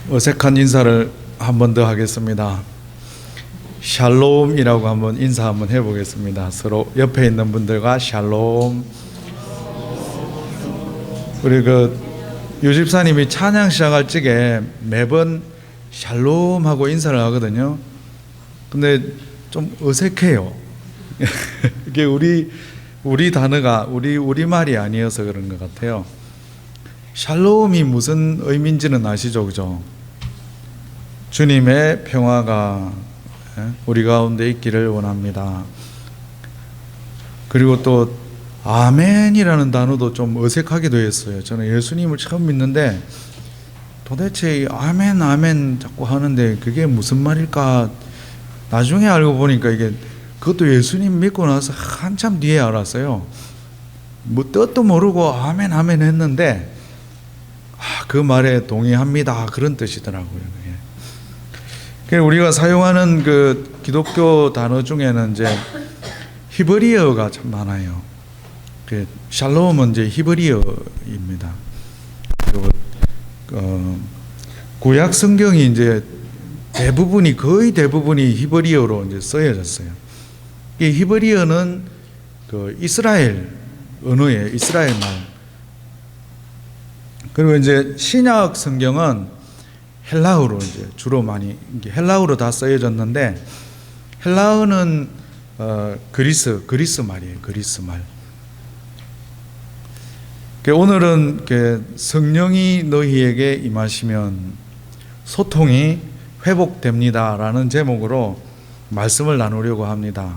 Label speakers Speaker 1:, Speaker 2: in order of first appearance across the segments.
Speaker 1: 어색한 인사를 한 번 더 하겠습니다. 샬롬이라고 한번 인사 한번 해보겠습니다. 서로 옆에 있는 분들과 샬롬. 우리 유 집사님이 찬양 시작할 적에 매번 샬롬 하고 인사를 하거든요. 근데 좀 어색해요. 이게 우리 단어가 우리말이 아니어서 그런 것 같아요. 샬롬이 무슨 의미인지는 아시죠? 그죠? 주님의 평화가 우리 가운데 있기를 원합니다. 그리고 또 아멘이라는 단어도 좀 어색하기도 했어요. 저는 예수님을 처음 믿는데 도대체 아멘 아멘 자꾸 하는데 그게 무슨 말일까 나중에 알고 보니까 이게 그것도 예수님 믿고 나서 한참 뒤에 알았어요. 뭐 뜻도 모르고 아멘 아멘 했는데 그 말에 동의합니다 그런 뜻이더라고요. 우리가 사용하는 그 기독교 단어 중에는 이제 히브리어가 참 많아요. 샬롬은 이제 히브리어입니다. 그리고 구약 성경이 이제 거의 대부분이 히브리어로 이제 쓰여졌어요. 이 히브리어는 그 이스라엘 언어예요. 이스라엘 말. 그리고 이제 신약 성경은 헬라어로 이제 주로 많이 헬라어로 다 쓰여졌는데 헬라어는 그리스 말이에요. 그리스 말. 오늘은 성령이 너희에게 임하시면 소통이 회복됩니다라는 제목으로 말씀을 나누려고 합니다.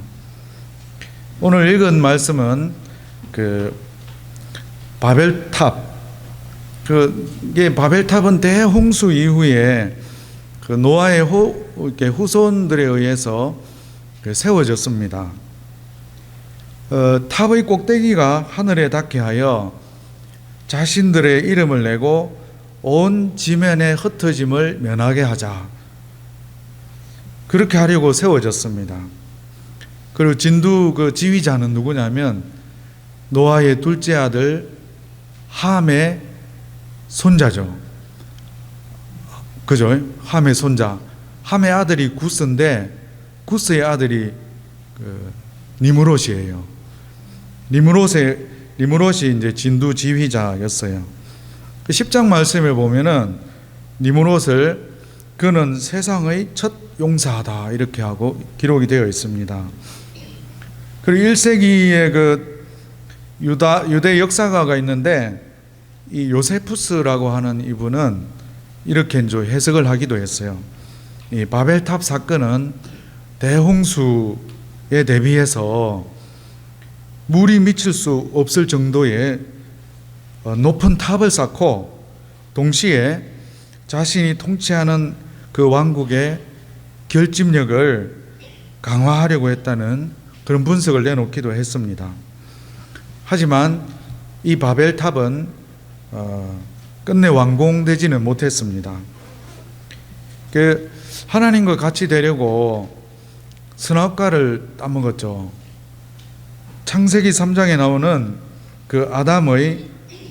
Speaker 1: 오늘 읽은 말씀은 바벨탑. 이게 바벨탑은 대홍수 이후에 노아의 후손들에 의해서 세워졌습니다. 탑의 꼭대기가 하늘에 닿게 하여 자신들의 이름을 내고 온 지면의 흩어짐을 면하게 하자. 그렇게 하려고 세워졌습니다. 그리고 진두 지휘자는 누구냐면 노아의 둘째 아들 함의 손자죠. 그죠? 함의 손자. 함의 아들이 구스인데 구스의 아들이 니므롯이에요. 니므롯이 이제 진두 지휘자였어요. 10장 말씀에 보면은 니므롯을 그는 세상의 첫 용사다 이렇게 하고 기록이 되어 있습니다. 그리고 1세기에 유대 역사가가 있는데 이 요세푸스라고 하는 이분은 이렇게 이제 해석을 하기도 했어요. 이 바벨탑 사건은 대홍수에 대비해서 물이 미칠 수 없을 정도의 높은 탑을 쌓고 동시에 자신이 통치하는 그 왕국의 결집력을 강화하려고 했다는 그런 분석을 내놓기도 했습니다. 하지만 이 바벨탑은 끝내 완공되지는 못했습니다. 하나님과 같이 되려고 선악과를 따먹었죠. 창세기 3장에 나오는 그 아담의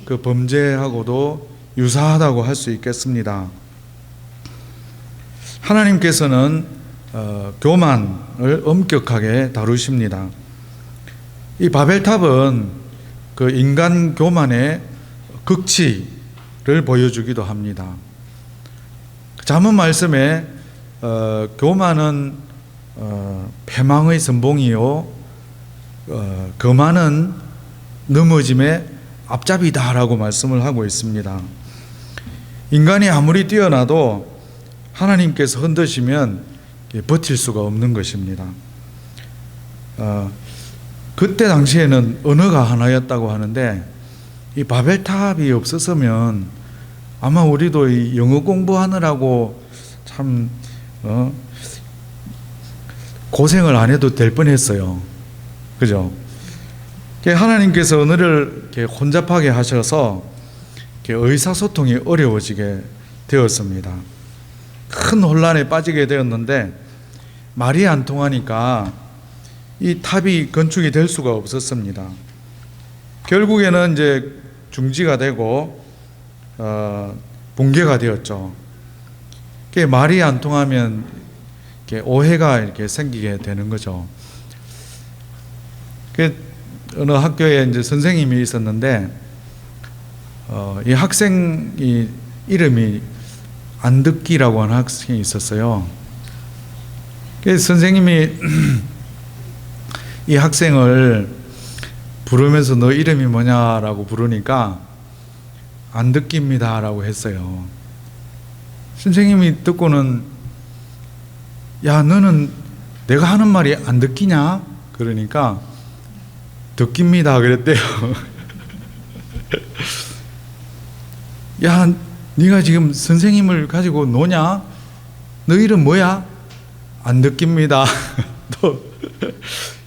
Speaker 1: 그 범죄하고도 유사하다고 할 수 있겠습니다. 하나님께서는 교만을 엄격하게 다루십니다. 이 바벨탑은 그 인간 교만의 극치를 보여주기도 합니다. 잠언 말씀에 교만은 패망의 선봉이요 거만은 넘어짐의 앞잡이다라고 말씀을 하고 있습니다. 인간이 아무리 뛰어나도 하나님께서 흔드시면 버틸 수가 없는 것입니다. 그때 당시에는 언어가 하나였다고 하는데 이 바벨탑이 없었으면 아마 우리도 이 영어 공부하느라고 참 고생을 안 해도 될 뻔했어요. 그죠? 하나님께서 언어를 혼잡하게 하셔서 의사소통이 어려워지게 되었습니다. 큰 혼란에 빠지게 되었는데 말이 안 통하니까 이 탑이 건축이 될 수가 없었습니다. 결국에는 이제 중지가 되고 붕괴가 되었죠. 그게 말이 안 통하면 이렇게 오해가 이렇게 생기게 되는 거죠. 그 어느 학교에 이제 선생님이 있었는데 이 학생이 이름이 안듣기라고 하는 학생이 있었어요. 그래서 선생님이 이 학생을 부르면서 너 이름이 뭐냐라고 부르니까 안듣기입니다라고 했어요. 선생님이 듣고는 야 너는 내가 하는 말이 안 듣기냐? 그러니까 듣깁니다 그랬대요. 야 네가 지금 선생님을 가지고 노냐? 너 이름 뭐야? 안 듣깁니다. 또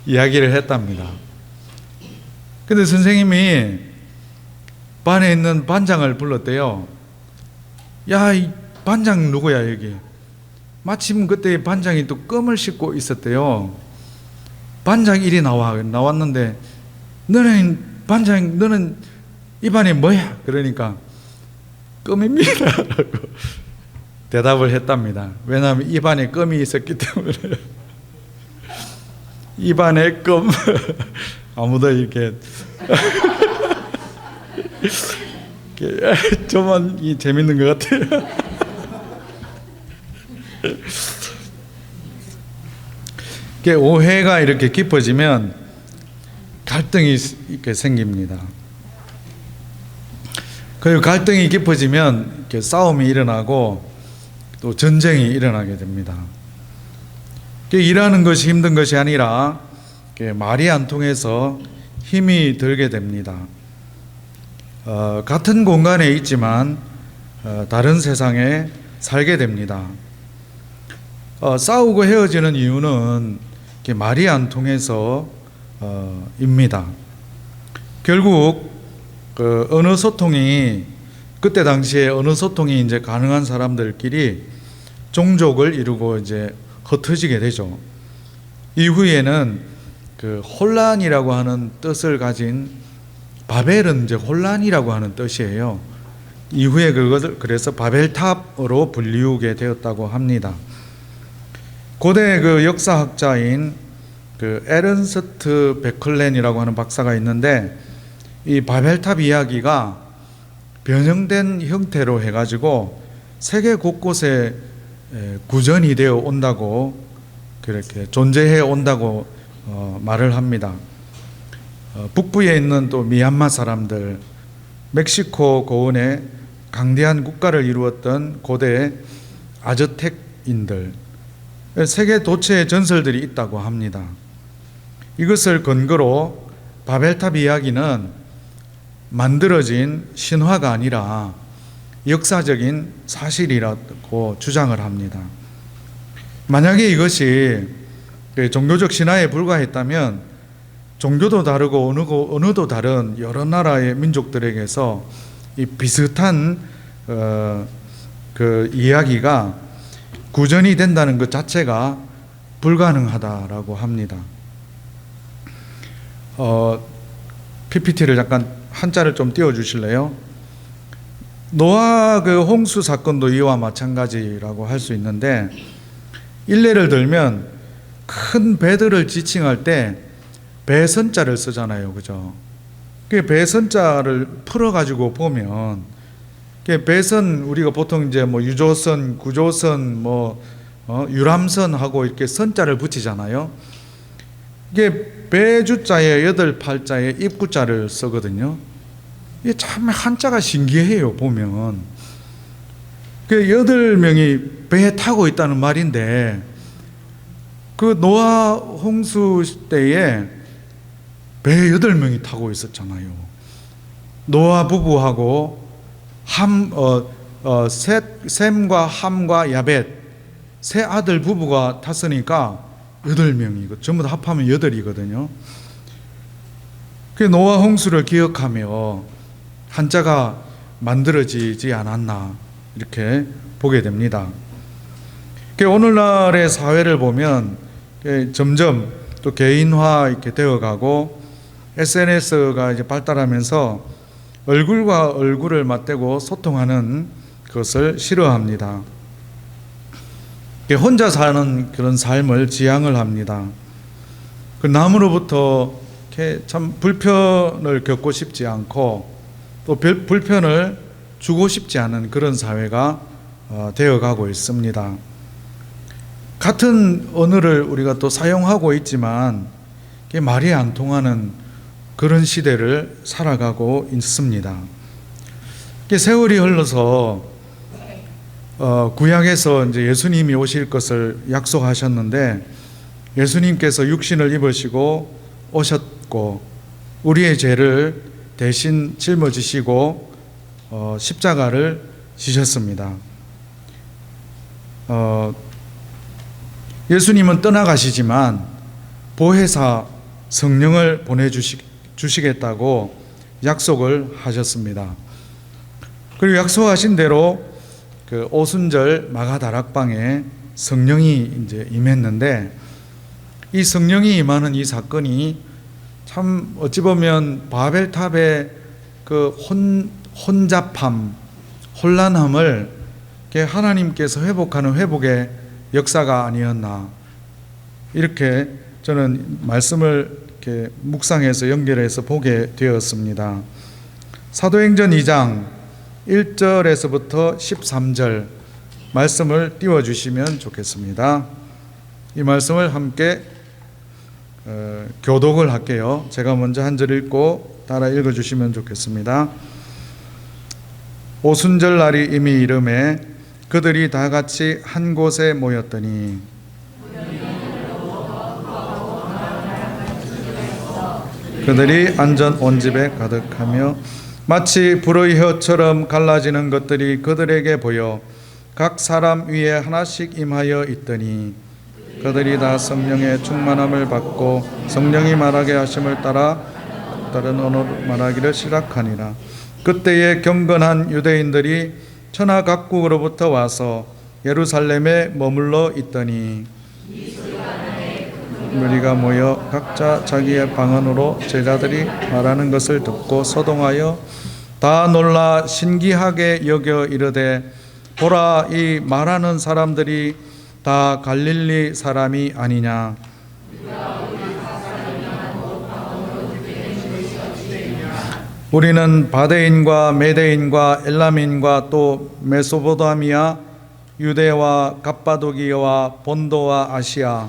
Speaker 1: 이야기를 했답니다. 근데 선생님이 반에 있는 반장을 불렀대요. 야, 이 반장 누구야 여기? 마침 그때 반장이 또 껌을 씻고 있었대요. 반장 일이 나왔는데 너는 반장 너는 이 반에 뭐야? 그러니까 껌입니다 라고 대답을 했답니다. 왜냐하면 입안에 껌이 있었기 때문에. 입안에 껌. 아무도 이렇게 저만 재밌는 것 같아요. 오해가 이렇게 깊어지면 갈등이 이렇게 생깁니다. 그리고 갈등이 깊어지면 이렇게 싸움이 일어나고 또 전쟁이 일어나게 됩니다. 일하는 것이 힘든 것이 아니라 말이 안 통해서 힘이 들게 됩니다. 같은 공간에 있지만 다른 세상에 살게 됩니다. 싸우고 헤어지는 이유는 말이 안 통해서 입니다. 결국 어느 소통이 그때 당시에 어느 소통이 이제 가능한 사람들끼리 종족을 이루고 이제 흩어지게 되죠. 이후에는 혼란이라고 하는 뜻을 가진 바벨은 이제 혼란이라고 하는 뜻이에요. 이후에 그것을 그래서 바벨탑으로 불리우게 되었다고 합니다. 고대 역사학자인 에른스트 베클렌이라고 하는 박사가 있는데 이 바벨탑 이야기가 변형된 형태로 해가지고 세계 곳곳에 구전이 되어 온다고 그렇게 존재해 온다고 말을 합니다. 북부에 있는 또 미얀마 사람들, 멕시코 고원에 강대한 국가를 이루었던 고대 아즈텍인들, 세계 도처의 전설들이 있다고 합니다. 이것을 근거로 바벨탑 이야기는 만들어진 신화가 아니라 역사적인 사실이라고 주장을 합니다. 만약에 이것이 종교적 신화에 불과했다면 종교도 다르고 언어도 다른 여러 나라의 민족들에게서 이 비슷한 이야기가 구전이 된다는 것 자체가 불가능하다라고 합니다. PPT를 잠깐 한자를 좀 띄워주실래요? 노아 홍수 사건도 이와 마찬가지라고 할 수 있는데, 일례를 들면 큰 배들을 지칭할 때 배선자를 쓰잖아요, 그죠? 그 배선자를 풀어가지고 보면, 배선 우리가 보통 이제 유조선, 구조선, 유람선 하고 이렇게 선자를 붙이잖아요. 이게 배주자에 8팔자에 입구자를 쓰거든요. 이게 참 한자가 신기해요, 보면. 8명이 배에 타고 있다는 말인데, 노아 홍수 때에 배 8명이 타고 있었잖아요. 노아 부부하고 셈과 함과 야벳 세 아들 부부가 탔으니까 8명이고 전부 다 합하면 8이거든요. 그 노아 홍수를 기억하며 한자가 만들어지지 않았나 이렇게 보게 됩니다. 오늘날의 사회를 보면 점점 또 개인화 이렇게 되어가고 SNS가 이제 발달하면서 얼굴과 얼굴을 맞대고 소통하는 것을 싫어합니다. 혼자 사는 그런 삶을 지향을 합니다. 그 남으로부터 이렇게 참 불편을 겪고 싶지 않고 또 불편을 주고 싶지 않은 그런 사회가 되어가고 있습니다. 같은 언어를 우리가 또 사용하고 있지만 그게 말이 안 통하는 그런 시대를 살아가고 있습니다. 세월이 흘러서 구약에서 이제 예수님이 오실 것을 약속하셨는데 예수님께서 육신을 입으시고 오셨고 우리의 죄를 대신 짊어지시고 십자가를 지셨습니다. 예수님은 떠나가시지만 보혜사 성령을 보내주시겠다고 약속을 하셨습니다. 그리고 약속하신 대로 그 오순절 마가다락방에 성령이 이제 임했는데 이 성령이 임하는 이 사건이 참 어찌 보면 바벨탑의 그 혼잡함, 혼란함을 하나님께서 회복하는 회복의 역사가 아니었나 이렇게 저는 말씀을 이렇게 묵상해서 연결해서 보게 되었습니다. 사도행전 2장 1절에서부터 13절 말씀을 띄워주시면 좋겠습니다. 이 말씀을 함께 교독을 할게요. 제가 먼저 한 절 읽고 따라 읽어주시면 좋겠습니다. 오순절 날이 이미 이름에 그들이 다 같이 한 곳에 모였더니 그들이 앉은 온 집에 가득하며 마치 불의 혀처럼 갈라지는 것들이 그들에게 보여 각 사람 위에 하나씩 임하여 있더니 그들이 다 성령의 충만함을 받고 성령이 말하게 하심을 따라 다른 언어로 말하기를 시작하니라. 그때에 경건한 유대인들이 천하 각국으로부터 와서 예루살렘에 머물러 있더니 무리가 모여 각자 자기의 방언으로 제자들이 말하는 것을 듣고 소동하여 다 놀라 신기하게 여겨 이르되 보라, 이 말하는 사람들이 다 갈릴리 사람이 아니냐. 우리는 바데인과 메데인과 엘람인과 또 메소포타미아, 유대와 갑바도기아와 본도와 아시아,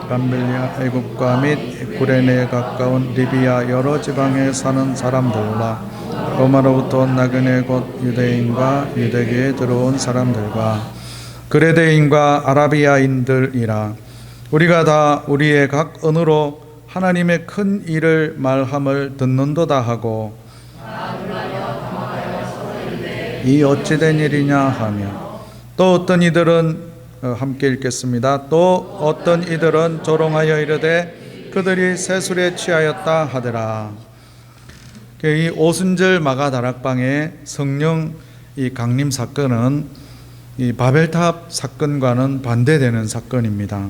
Speaker 1: 감빌리아, 애굽과 및 구레네에 가까운 리비아 여러 지방에 사는 사람들과 로마로부터 온 나그네 곧 유대인과 유대교에 들어온 사람들과 그레데인과 아라비아인들이라. 우리가 다 우리의 각 언어로 하나님의 큰 일을 말함을 듣는도다 하고 이 어찌된 일이냐 하며 또 어떤 이들은 함께 읽겠습니다. 또 어떤 이들은 조롱하여 이르되 그들이 세술에 취하였다 하더라. 이 오순절 마가다락방의 성령 이 강림 사건은 이 바벨탑 사건과는 반대되는 사건입니다.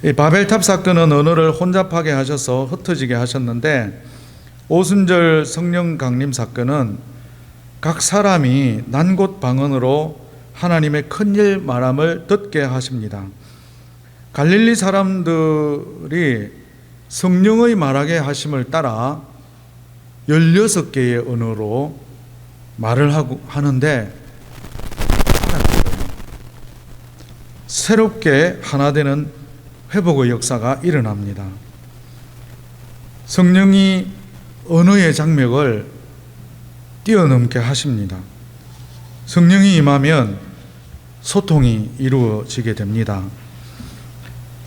Speaker 1: 이 바벨탑 사건은 언어를 혼잡하게 하셔서 흩어지게 하셨는데 오순절 성령 강림 사건은 각 사람이 난곳 방언으로 하나님의 큰일 말함을 듣게 하십니다. 갈릴리 사람들이 성령의 말하게 하심을 따라 16개의 언어로 말을 하는데 새롭게 하나 되는 회복의 역사가 일어납니다. 성령이 언어의 장벽을 뛰어넘게 하십니다. 성령이 임하면 소통이 이루어지게 됩니다.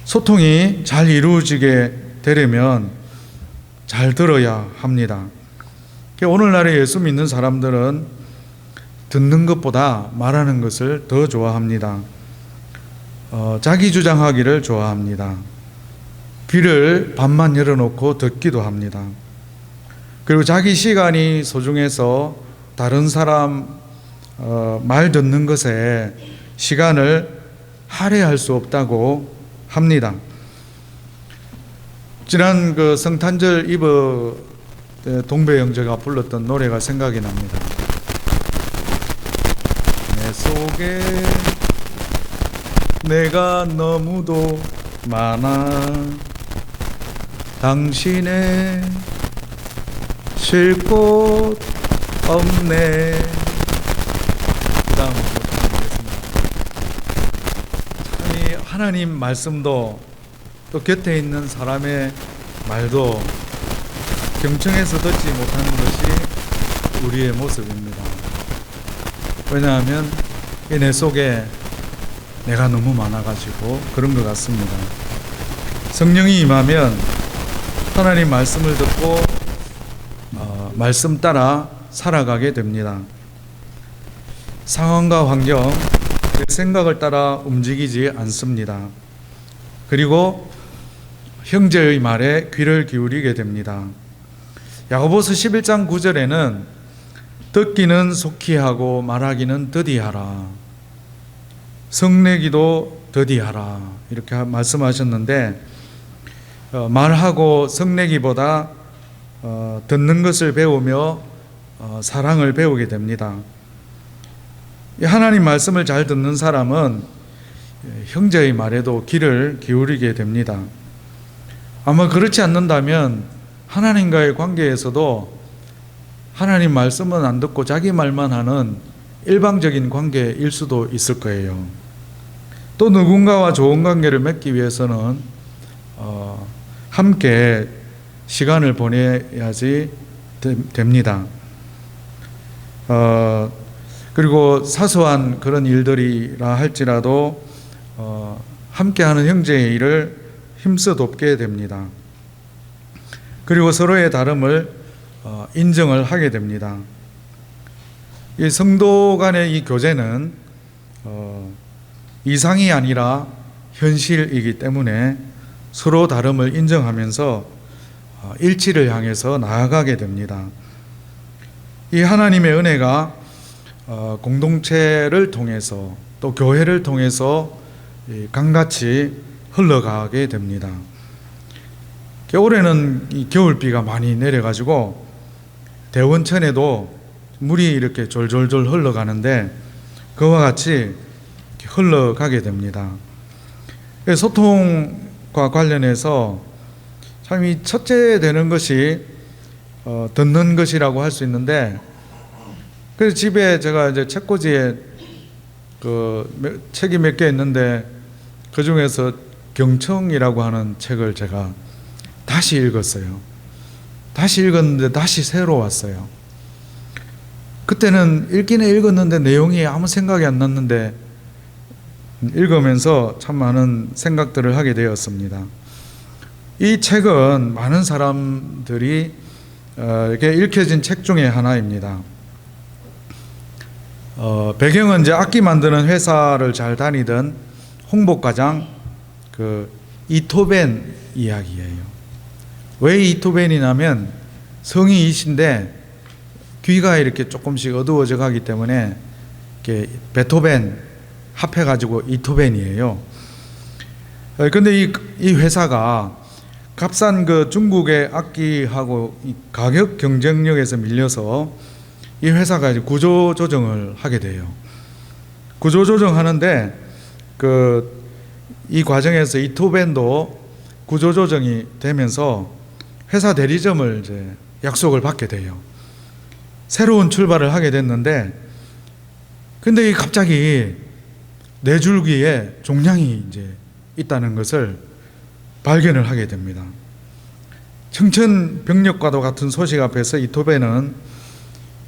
Speaker 1: 소통이 잘 이루어지게 되려면 잘 들어야 합니다. 오늘날의 예수 믿는 사람들은 듣는 것보다 말하는 것을 더 좋아합니다. 자기 주장하기를 좋아합니다. 귀를 반만 열어놓고 듣기도 합니다. 그리고 자기 시간이 소중해서 다른 사람 말 듣는 것에 시간을 할애할 수 없다고 합니다. 지난 그 성탄절 이브 동배 형제가 불렀던 노래가 생각이 납니다. 내 속에 내가 너무도 많아 당신의 쉴 곳 없네. 그 다음으로 이 하나님 말씀도 또 곁에 있는 사람의 말도 경청해서 듣지 못하는 것이 우리의 모습입니다. 왜냐하면 내 속에 내가 너무 많아가지고 그런 것 같습니다. 성령이 임하면 하나님 말씀을 듣고 말씀 따라 살아가게 됩니다. 상황과 환경, 내 생각을 따라 움직이지 않습니다. 그리고 형제의 말에 귀를 기울이게 됩니다. 야고보서 11장 9절에는 듣기는 속히 하고 말하기는 더디하라, 성내기도 더디하라 이렇게 말씀하셨는데, 말하고 성내기보다 듣는 것을 배우며 사랑을 배우게 됩니다. 하나님 말씀을 잘 듣는 사람은 형제의 말에도 귀를 기울이게 됩니다. 아마 그렇지 않는다면 하나님과의 관계에서도 하나님 말씀은 안 듣고 자기 말만 하는 일방적인 관계일 수도 있을 거예요. 또 누군가와 좋은 관계를 맺기 위해서는 함께 시간을 보내야지 됩니다. 그리고 사소한 그런 일들이라 할지라도 함께하는 형제의 일을 힘써 돕게 됩니다. 그리고 서로의 다름을 인정을 하게 됩니다. 이 성도 간의 이 교제는 이상이 아니라 현실이기 때문에 서로 다름을 인정하면서 일치를 향해서 나아가게 됩니다. 이 하나님의 은혜가 공동체를 통해서 또 교회를 통해서 강같이 흘러가게 됩니다. 겨울에는 이 겨울비가 많이 내려가지고 대원천에도 물이 이렇게 졸졸졸 흘러가는데 그와 같이 흘러가게 됩니다. 소통과 관련해서 참 이 첫째 되는 것이 듣는 것이라고 할 수 있는데, 그래서 집에 제가 이제 책꽂이에 그 책이 몇 개 있는데 그 중에서 경청이라고 하는 책을 제가 다시 읽었어요. 다시 읽었는데 다시 새로웠어요. 그때는 읽기는 읽었는데 내용이 아무 생각이 안 났는데 읽으면서 참 많은 생각들을 하게 되었습니다. 이 책은 많은 사람들이 이렇게 읽혀진 책 중에 하나입니다. 배경은 이제 악기 만드는 회사를 잘 다니던 홍보과장 그 이토벤 이야기예요. 왜 이토벤이냐면 성이 이신데 귀가 이렇게 조금씩 어두워져 가기 때문에 이렇게 베토벤 합해가지고 이토벤이에요. 근데 이 회사가 값싼 그 중국의 악기하고 가격 경쟁력에서 밀려서 이 회사가 이제 구조 조정을 하게 돼요. 구조 조정하는데 이 과정에서 이토벤도 구조 조정이 되면서 회사 대리점을 이제 약속을 받게 돼요. 새로운 출발을 하게 됐는데, 근데 갑자기 네 줄기에 종량이 이제 있다는 것을 발견을 하게 됩니다. 청천벽력과도 같은 소식 앞에서 이토벤은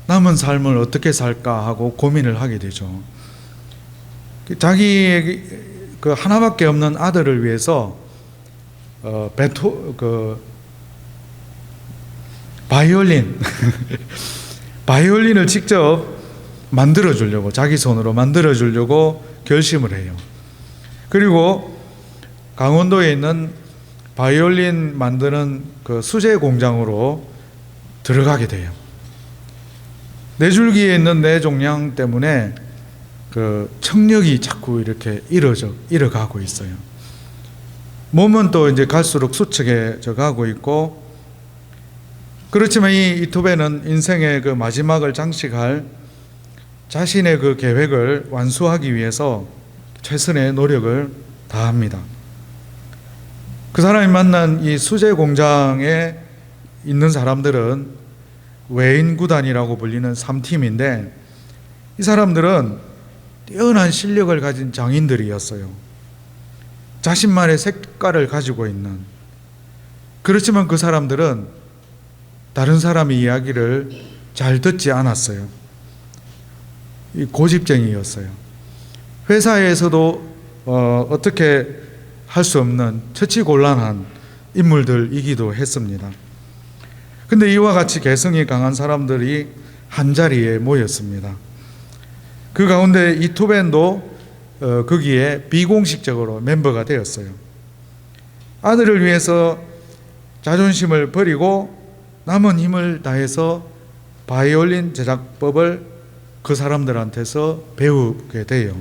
Speaker 1: 남은 삶을 어떻게 살까 하고 고민을 하게 되죠. 자기 그 하나밖에 없는 아들을 위해서 바이올린을 직접 만들어 주려고, 자기 손으로 만들어 주려고 결심을 해요. 그리고 강원도에 있는 바이올린 만드는 그 수제 공장으로 들어가게 돼요. 네 줄기에 있는 네 종량 때문에 그 청력이 자꾸 이렇게 잃어가고 있어요. 몸은 또 이제 갈수록 수척해져 가고 있고, 그렇지만 이 이토벤은 인생의 그 마지막을 장식할 자신의 그 계획을 완수하기 위해서 최선의 노력을 다합니다. 그 사람이 만난 이 수제 공장에 있는 사람들은 외인 구단이라고 불리는 3팀인데, 이 사람들은 뛰어난 실력을 가진 장인들이었어요. 자신만의 색깔을 가지고 있는. 그렇지만 그 사람들은 다른 사람의 이야기를 잘 듣지 않았어요. 고집쟁이였어요. 회사에서도 어떻게 할 수 없는 처치곤란한 인물들이기도 했습니다. 근데 이와 같이 개성이 강한 사람들이 한자리에 모였습니다. 그 가운데 이토벤도 거기에 비공식적으로 멤버가 되었어요. 아들을 위해서 자존심을 버리고 남은 힘을 다해서 바이올린 제작법을 그 사람들한테서 배우게 돼요.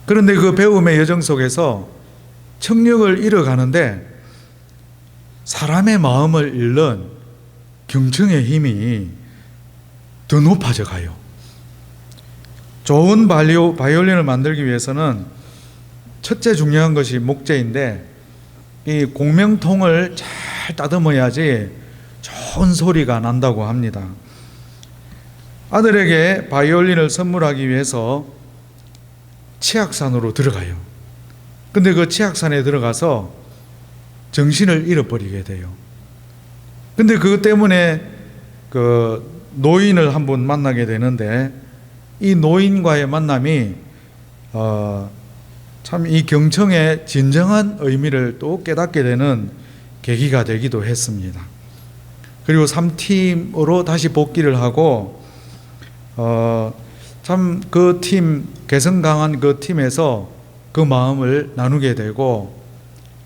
Speaker 1: 그런데 그 배움의 여정 속에서 청력을 잃어가는데 사람의 마음을 잃는 경청의 힘이 더 높아져 가요. 좋은 바이올린을 만들기 위해서는 첫째 중요한 것이 목재인데, 이 공명통을 잘 따듬어야지 좋은 소리가 난다고 합니다. 아들에게 바이올린을 선물하기 위해서 치악산으로 들어가요. 근데 그 치악산에 들어가서 정신을 잃어버리게 돼요. 근데 그것 때문에 그 노인을 한번 만나게 되는데, 이 노인과의 만남이 참 이 경청의 진정한 의미를 또 깨닫게 되는 계기가 되기도 했습니다. 그리고 3팀으로 다시 복귀를 하고 참 그 팀, 개성 강한 그 팀에서 그 마음을 나누게 되고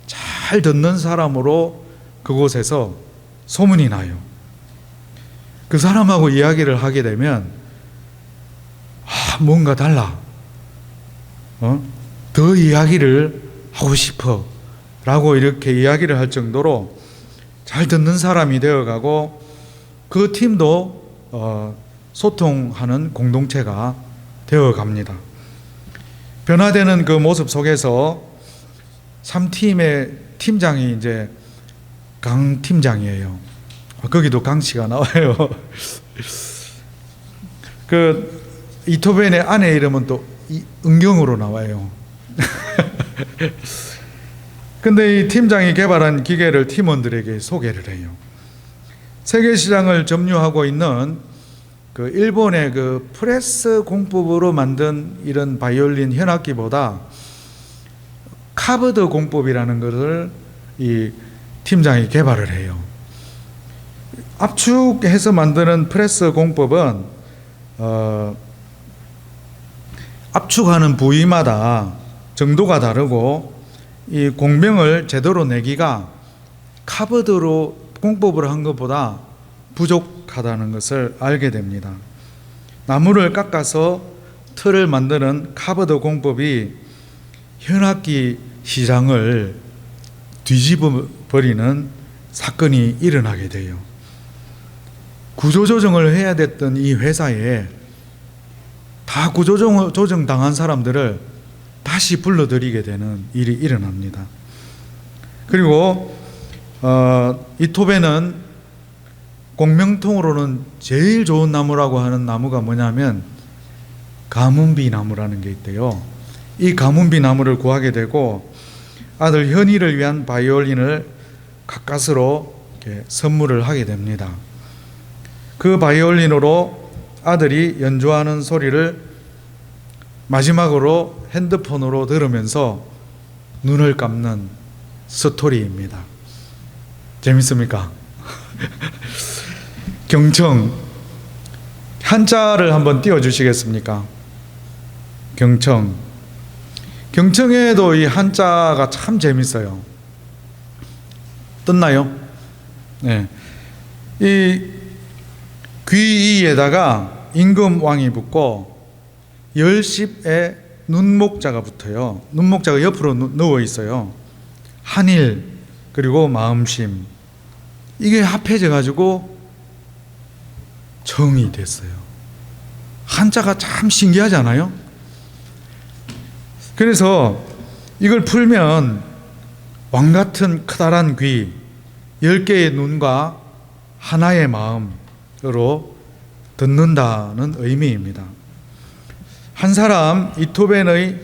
Speaker 1: 잘 듣는 사람으로 그곳에서 소문이 나요. 그 사람하고 이야기를 하게 되면 뭔가 달라. 더 이야기를 하고 싶어. 라고 이렇게 이야기를 할 정도로 잘 듣는 사람이 되어가고, 그 팀도 소통하는 공동체가 되어갑니다. 변화되는 그 모습 속에서 3팀의 팀장이 이제 강 팀장이에요. 거기도 강 씨가 나와요. 그 이토벤의 아내 이름은 또 은경으로 나와요. 근데 이 팀장이 개발한 기계를 팀원들에게 소개를 해요. 세계 시장을 점유하고 있는 그 일본의 그 프레스 공법으로 만든 이런 바이올린 현악기보다 카버드 공법이라는 것을 이 팀장이 개발을 해요. 압축해서 만드는 프레스 공법은 압축하는 부위마다 정도가 다르고, 이 공명을 제대로 내기가 카버드로 공법을 한 것보다 부족하다는 것을 알게 됩니다. 나무를 깎아서 틀을 만드는 카버드 공법이 현악기 시장을 뒤집어 버리는 사건이 일어나게 돼요. 구조조정을 해야 됐던 이 회사에 다 구조조정 당한 사람들을 다시 불러들이게 되는 일이 일어납니다. 그리고 이토벤은 공명통으로는 제일 좋은 나무라고 하는 나무가 뭐냐면 가문비 나무라는 게 있대요. 이 가문비 나무를 구하게 되고 아들 현이를 위한 바이올린을 가까스로 이렇게 선물을 하게 됩니다. 그 바이올린으로 아들이 연주하는 소리를 마지막으로 핸드폰으로 들으면서 눈을 감는 스토리입니다. 재밌습니까? 경청, 한자를 한번 띄워주시겠습니까? 경청. 경청에도 이 한자가 참 재밌어요. 떴나요? 네. 이 귀이에다가 임금왕이 붙고 열십에 눈목자가 붙어요. 눈목자가 옆으로 누워 있어요. 한일 그리고 마음심, 이게 합해져 가지고 정이 됐어요. 한자가 참 신기하지 않아요? 그래서 이걸 풀면 왕 같은 커다란 귀, 10개의 눈과 하나의 마음으로 듣는다는 의미입니다. 한 사람 이토벤의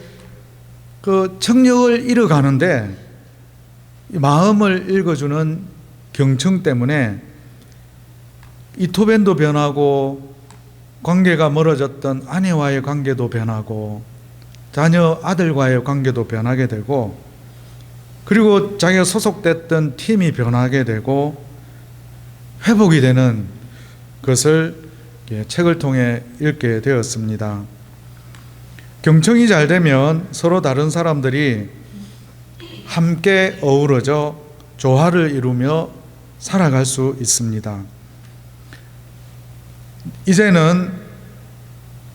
Speaker 1: 그 청력을 잃어가는데 마음을 읽어주는 경청 때문에 이토벤도 변하고 관계가 멀어졌던 아내와의 관계도 변하고 자녀 아들과의 관계도 변하게 되고 그리고 자기가 소속됐던 팀이 변하게 되고 회복이 되는 것을 책을 통해 읽게 되었습니다. 경청이 잘 되면 서로 다른 사람들이 함께 어우러져 조화를 이루며 살아갈 수 있습니다. 이제는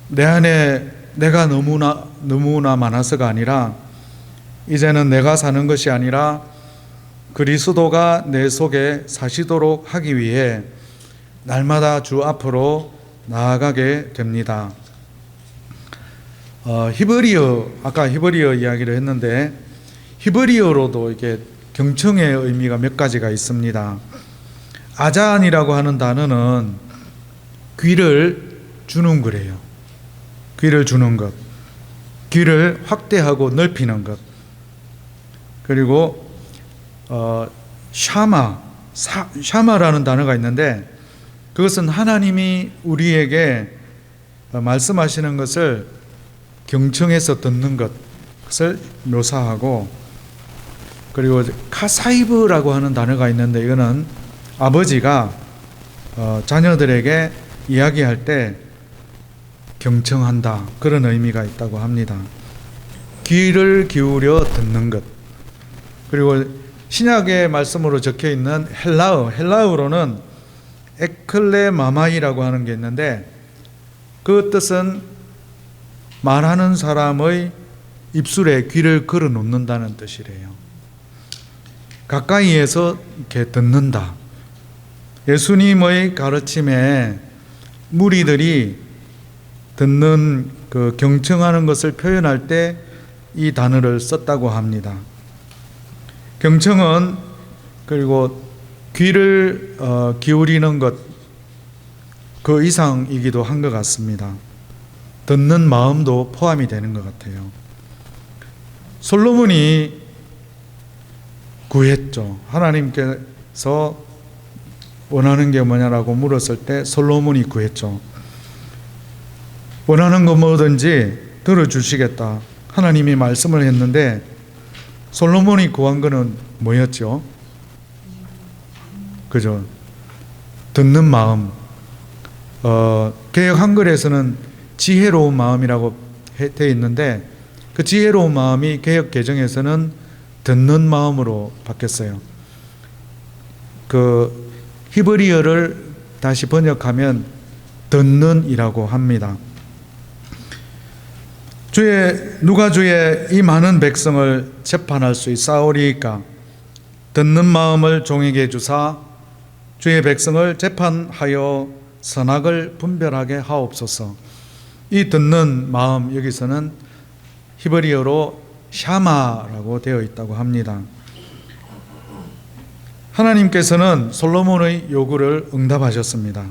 Speaker 1: 내 안에 내가 너무나 많아서가 아니라 이제는 내가 사는 것이 아니라 그리스도가 내 속에 사시도록 하기 위해 날마다 주 앞으로 나아가게 됩니다. 아까 히브리어 이야기를 했는데 히브리어로도 이게 경청의 의미가 몇 가지가 있습니다. 아잔이라고 하는 단어는 귀를 주는 거래요. 귀를 주는 것, 귀를 확대하고 넓히는 것. 그리고 샤마라는 단어가 있는데 그것은 하나님이 우리에게 말씀하시는 것을 경청해서 듣는 것을 묘사하고, 그리고 카사이브라고 하는 단어가 있는데 이거는 아버지가 자녀들에게 이야기할 때 경청한다, 그런 의미가 있다고 합니다. 귀를 기울여 듣는 것. 그리고 신약의 말씀으로 적혀 있는 헬라어로는 에클레마마이라고 하는 게 있는데 그 뜻은 말하는 사람의 입술에 귀를 걸어 놓는다는 뜻이래요. 가까이에서 이렇게 듣는다. 예수님의 가르침에 무리들이 듣는 그 경청하는 것을 표현할 때 이 단어를 썼다고 합니다. 경청은 그리고 귀를 기울이는 것, 그 이상이기도 한 것 같습니다. 듣는 마음도 포함이 되는 것 같아요. 솔로몬이 구했죠. 하나님께서 원하는 게 뭐냐라고 물었을 때 솔로몬이 구했죠. 원하는 거 뭐든지 들어주시겠다. 하나님이 말씀을 했는데 솔로몬이 구한 거는 뭐였죠? 그죠? 듣는 마음. 개역 한글에서는 지혜로운 마음이라고 되어 있는데 그 지혜로운 마음이 개역 개정에서는 듣는 마음으로 바뀌었어요. 그 히브리어를 다시 번역하면 듣는이라고 합니다. 누가 주의 이 많은 백성을 재판할 수 있사오리이까? 듣는 마음을 종에게 주사 주의 백성을 재판하여 선악을 분별하게 하옵소서. 이 듣는 마음, 여기서는 히브리어로 샤마라고 되어 있다고 합니다. 하나님께서는 솔로몬의 요구를 응답하셨습니다.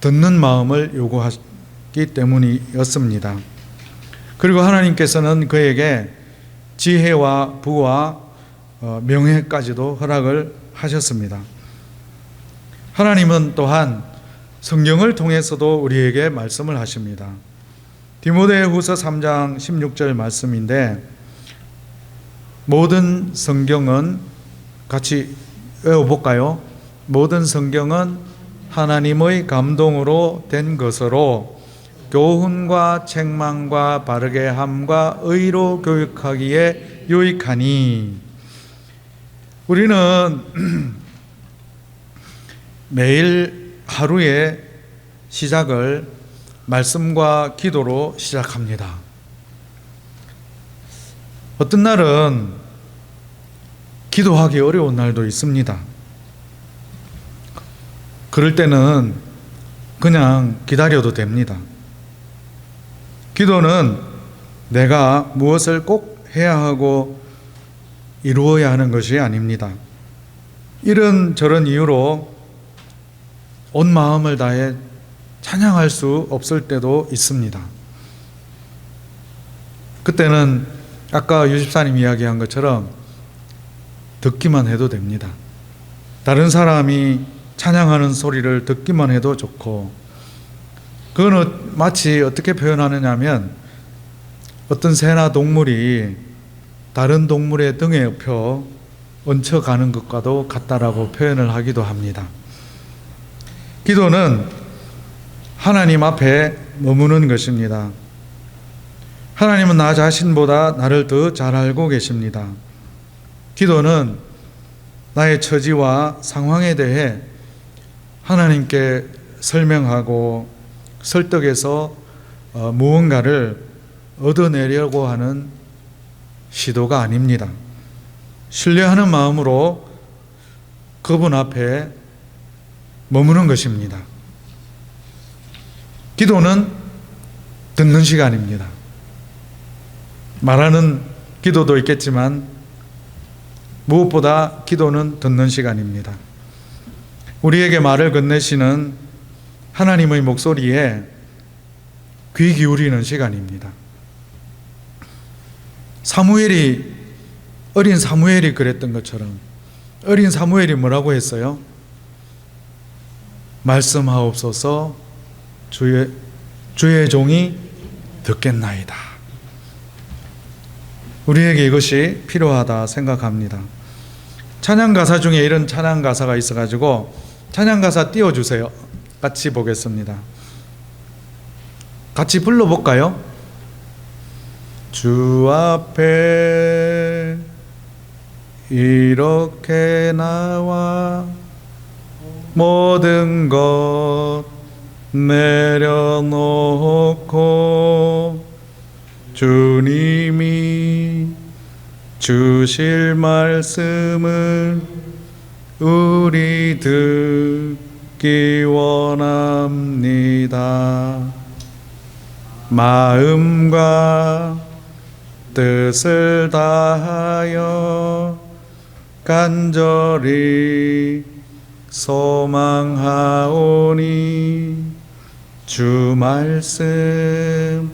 Speaker 1: 듣는 마음을 요구하기 때문이었습니다. 그리고 하나님께서는 그에게 지혜와 부와 명예까지도 허락을 하셨습니다. 하나님은 또한 성경을 통해서도 우리에게 말씀을 하십니다. 디모데후서 3장 16절 말씀인데 모든 성경은 같이 외워볼까요? 모든 성경은 하나님의 감동으로 된 것으로 교훈과 책망과 바르게 함과 의로 교육하기에 유익하니. 우리는 매일 하루의 시작을 말씀과 기도로 시작합니다. 어떤 날은 기도하기 어려운 날도 있습니다. 그럴 때는 그냥 기다려도 됩니다. 기도는 내가 무엇을 꼭 해야 하고 이루어야 하는 것이 아닙니다. 이런저런 이유로 온 마음을 다해 찬양할 수 없을 때도 있습니다. 그때는 아까 유집사님 이야기한 것처럼 듣기만 해도 됩니다. 다른 사람이 찬양하는 소리를 듣기만 해도 좋고, 그거는 마치 어떻게 표현하느냐 하면 어떤 새나 동물이 다른 동물의 등에 업혀 얹혀가는 것과도 같다라고 표현을 하기도 합니다. 기도는 하나님 앞에 머무는 것입니다. 하나님은 나 자신보다 나를 더 잘 알고 계십니다. 기도는 나의 처지와 상황에 대해 하나님께 설명하고 설득해서 무언가를 얻어내려고 하는 시도가 아닙니다. 신뢰하는 마음으로 그분 앞에 머무는 것입니다. 기도는 듣는 시간입니다. 말하는 기도도 있겠지만 무엇보다 기도는 듣는 시간입니다. 우리에게 말을 건네시는 하나님의 목소리에 귀 기울이는 시간입니다. 어린 사무엘이 그랬던 것처럼, 어린 사무엘이 뭐라고 했어요? 말씀하옵소서, 주의 종이 듣겠나이다. 우리에게 이것이 필요하다 생각합니다. 찬양 가사 중에 이런 찬양 가사가 있어가지고 찬양 가사 띄워주세요. 같이 보겠습니다. 같이 불러볼까요? 주 앞에 이렇게 나와 모든 것 내려놓고 주님이 주실 말씀을 우리 듣기 원합니다. 마음과 뜻을 다하여 간절히 소망하오니 주 말씀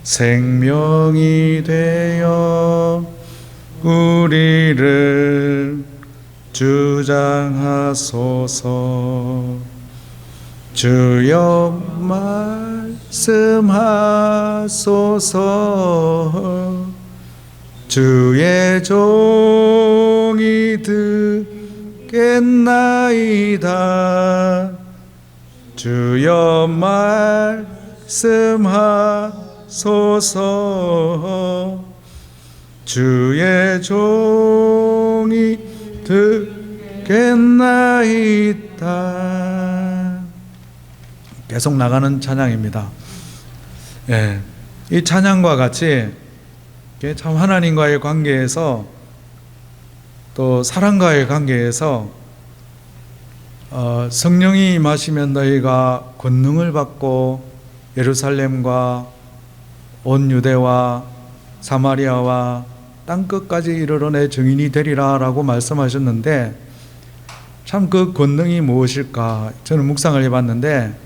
Speaker 1: 생명이 되어 우리를 주장하소서. 주여 말씀하소서. 주의 종이 듣겠나이다. 주여 말씀하소서. 주의 종이 듣겠나이다. 계속 나가는 찬양입니다. 예, 이 찬양과 같이 참 하나님과의 관계에서 또 사람과의 관계에서 성령이 임하시면 너희가 권능을 받고 예루살렘과 온 유대와 사마리아와 땅끝까지 이르러 내 증인이 되리라 라고 말씀하셨는데, 참 그 권능이 무엇일까 저는 묵상을 해봤는데,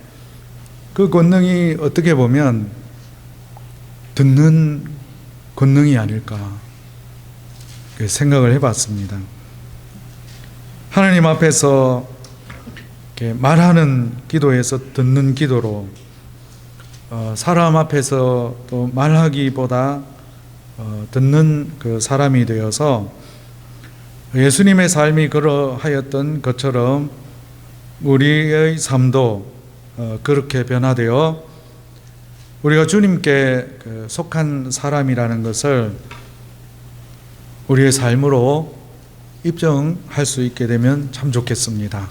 Speaker 1: 그 권능이 어떻게 보면 듣는 권능이 아닐까 생각을 해봤습니다. 하나님 앞에서 이렇게 말하는 기도에서 듣는 기도로, 사람 앞에서 또 말하기보다 듣는 그 사람이 되어서 예수님의 삶이 그러하였던 것처럼 우리의 삶도 그렇게 변화되어 우리가 주님께 속한 사람이라는 것을 우리의 삶으로 입증할 수 있게 되면 참 좋겠습니다.